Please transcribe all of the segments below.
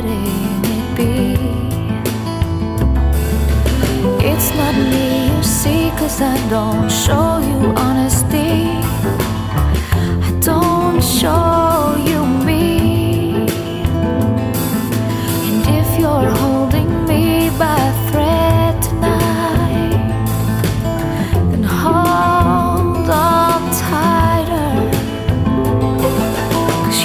letting it be. It's not me you see, 'cause I don't show you honesty. I don't show you me. And if you're holding me by a thread tonight, then hold on tighter. 'Cause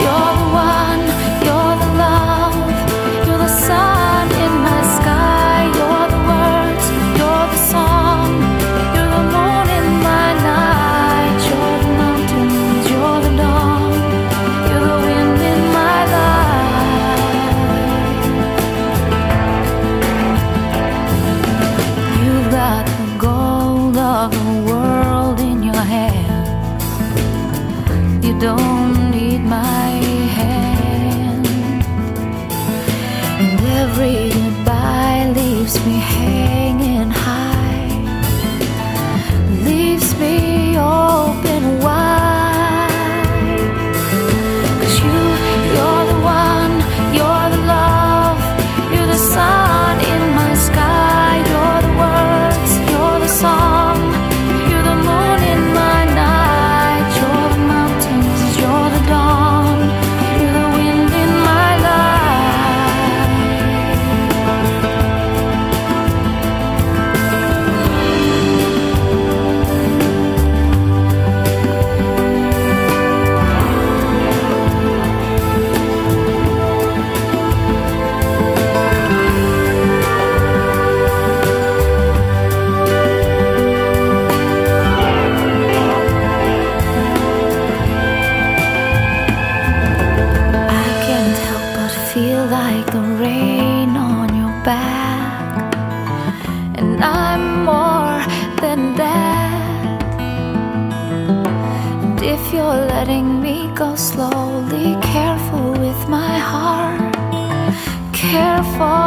you're the one, you're the love, you're the sun in my sky, you're the words, you're the song, you're the moon in my night, you're the mountains, you're the dawn, you're the wind in my life. You've got the gold of the world in your hand. You don't need my hand. And every goodbye leaves me hanging high, leaves me open wide. 'Cause you're the one, you're the love, you're the sun in my sky, you're the words, you're the song, you're the moon in my night, you're the mountains, you're the dawn, you're the wind in my life. I can't help but feel like the rain on your back, and I'm more than that. And if you're letting me go slowly, careful with my heart, careful